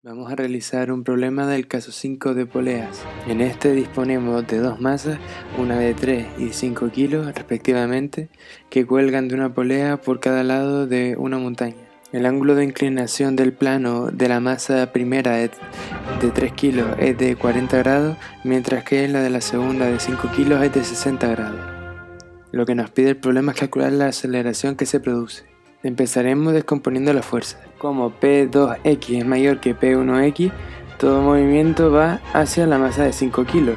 Vamos a realizar un problema del caso 5 de poleas. En este disponemos de dos masas, una de 3 y 5 kilos respectivamente, que cuelgan de una polea por cada lado de una montaña. El ángulo de inclinación del plano de la masa primera de 3 kilos es de 40 grados, mientras que la de la segunda de 5 kilos es de 60 grados. Lo que nos pide el problema es calcular la aceleración que se produce. Empezaremos descomponiendo la fuerza. Como P2x es mayor que P1x, todo movimiento va hacia la masa de 5 kilos,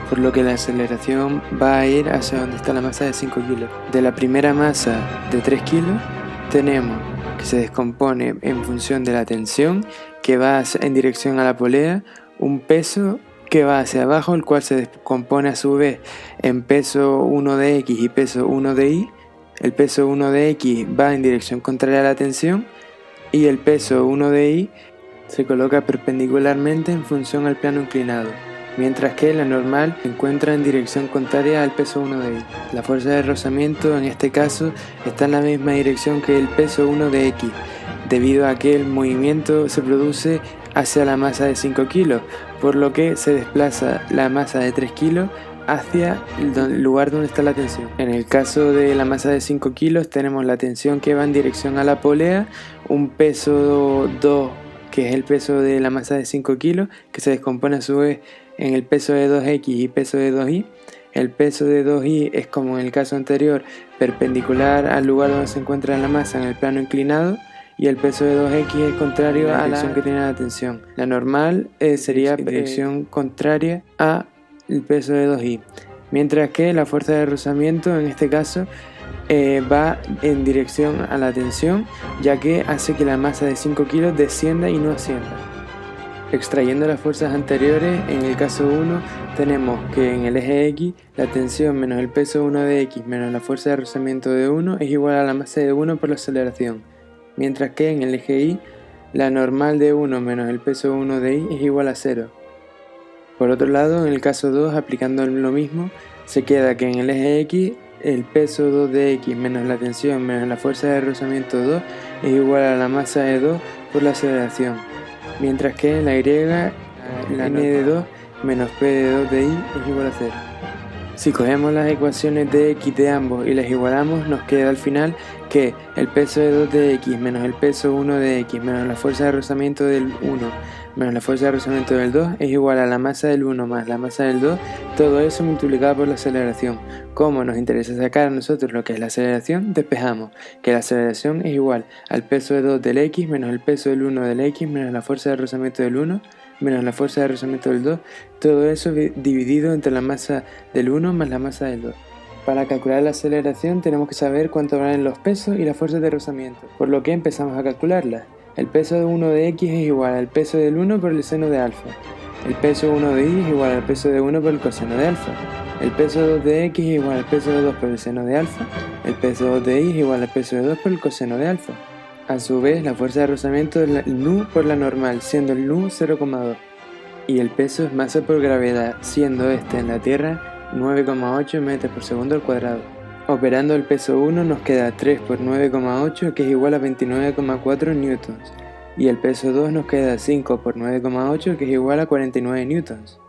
por lo que la aceleración va a ir hacia donde está la masa de 5 kilos. De la primera masa de 3 kilos tenemos que se descompone en función de la tensión que va en dirección a la polea, un peso que va hacia abajo, el cual se descompone a su vez en peso 1 de x y peso 1 de y. El peso 1 de x va en dirección contraria a la tensión y el peso 1 de y se coloca perpendicularmente en función al plano inclinado, mientras que la normal se encuentra en dirección contraria al peso 1 de y. La fuerza de rozamiento en este caso está en la misma dirección que el peso 1 de x, debido a que el movimiento se produce hacia la masa de 5 kilos, por lo que se desplaza la masa de 3 kilos hacia el lugar donde está la tensión. En el caso de la masa de 5 kilos tenemos la tensión que va en dirección a la polea, un peso 2 que es el peso de la masa de 5 kilos, que se descompone a su vez en el peso de 2x y peso de 2y. El peso de 2y es, como en el caso anterior, perpendicular al lugar donde se encuentra la masa en el plano inclinado, y el peso de 2x es contrario a la dirección que tiene la tensión. La normal sería dirección contraria a el peso de 2y, mientras que la fuerza de rozamiento en este caso va en dirección a la tensión, ya que hace que la masa de 5 kilos descienda y no ascienda. Extrayendo las fuerzas anteriores, en el caso 1 tenemos que en el eje X la tensión menos el peso 1 de X menos la fuerza de rozamiento de 1 es igual a la masa de 1 por la aceleración, mientras que en el eje Y la normal de 1 menos el peso 1 de Y es igual a 0. Por otro lado, en el caso 2, aplicando lo mismo, se queda que en el eje X el peso 2 de X menos la tensión menos la fuerza de rozamiento 2 es igual a la masa de 2 por la aceleración, mientras que en la Y la n de 2 menos p de 2 de y es igual a 0. Si cogemos las ecuaciones de x de ambos y las igualamos, nos queda al final que el peso de 2 de x menos el peso 1 de x menos la fuerza de rozamiento del 1 menos la fuerza de rozamiento del 2 es igual a la masa del 1 más la masa del 2, todo eso multiplicado por la aceleración. Como nos interesa sacar a nosotros lo que es la aceleración, despejamos que la aceleración es igual al peso de 2 del x menos el peso del 1 del x menos la fuerza de rozamiento del 1 menos la fuerza de rozamiento del 2, todo eso dividido entre la masa del 1 más la masa del 2. Para calcular la aceleración tenemos que saber cuánto valen los pesos y las fuerzas de rozamiento, por lo que empezamos a calcularlas. El peso de 1 de x es igual al peso del 1 por el seno de alfa. El peso 1 de y es igual al peso de 1 por el coseno de alfa. El peso 2 de x es igual al peso de 2 por el seno de alfa. El peso 2 de y es igual al peso de 2 por el coseno de alfa. A su vez, la fuerza de rozamiento es el nu por la normal, siendo el nu 0,2. Y el peso es masa por gravedad, siendo este en la Tierra 9,8 metros por segundo al cuadrado. Operando el peso 1 nos queda 3 por 9,8 que es igual a 29,4 newtons. Y el peso 2 nos queda 5 por 9,8 que es igual a 49 newtons.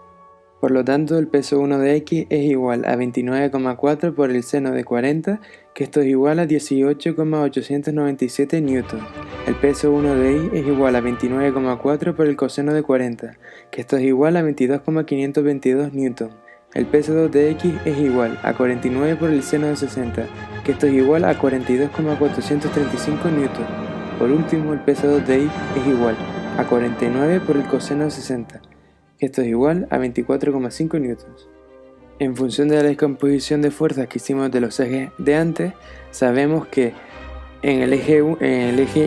Por lo tanto, el peso 1 de x es igual a 29,4 por el seno de 40, que esto es igual a 18,897 newtons. El peso 1 de y es igual a 29,4 por el coseno de 40, que esto es igual a 22,522 newtons. El peso 2 de x es igual a 49 por el seno de 60, que esto es igual a 42,435 newtons. Por último, el peso 2 de y es igual a 49 por el coseno de 60, que esto es igual a 24,5 newtons. En función de la descomposición de fuerzas que hicimos de los ejes de antes, sabemos que en el eje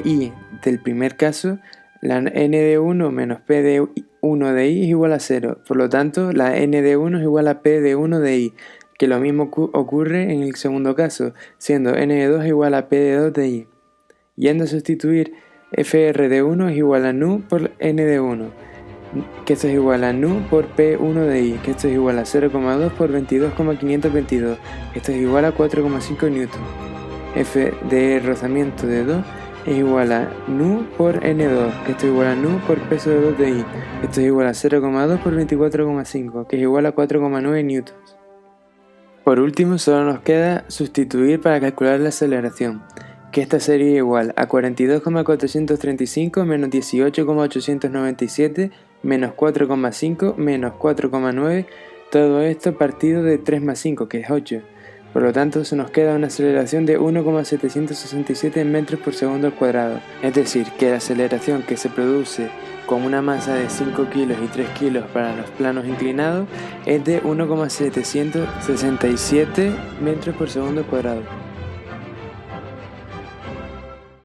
Y del primer caso, la n de 1 menos p de 1 de y es igual a 0, por lo tanto la n de 1 es igual a p de 1 de y, que lo mismo ocurre en el segundo caso, siendo n de 2 igual a p de 2 de y. Yendo a sustituir, fr de 1 es igual a nu por n de 1, que esto es igual a nu por p1 de y, que esto es igual a 0,2 por 22,522, que esto es igual a 4,5 newton. F de rozamiento de 2 es igual a nu por n2, que esto es igual a nu por peso de 2 de i. Esto es igual a 0,2 por 24,5, que es igual a 4,9 newtons. Por último, solo nos queda sustituir para calcular la aceleración, que esta sería igual a 42,435 menos 18,897 menos 4,5 menos 4,9, todo esto partido de 3 más 5, que es 8. Por lo tanto, se nos queda una aceleración de 1,767 metros por segundo al cuadrado. Es decir, que la aceleración que se produce con una masa de 5 kilos y 3 kilos para los planos inclinados es de 1,767 metros por segundo al cuadrado.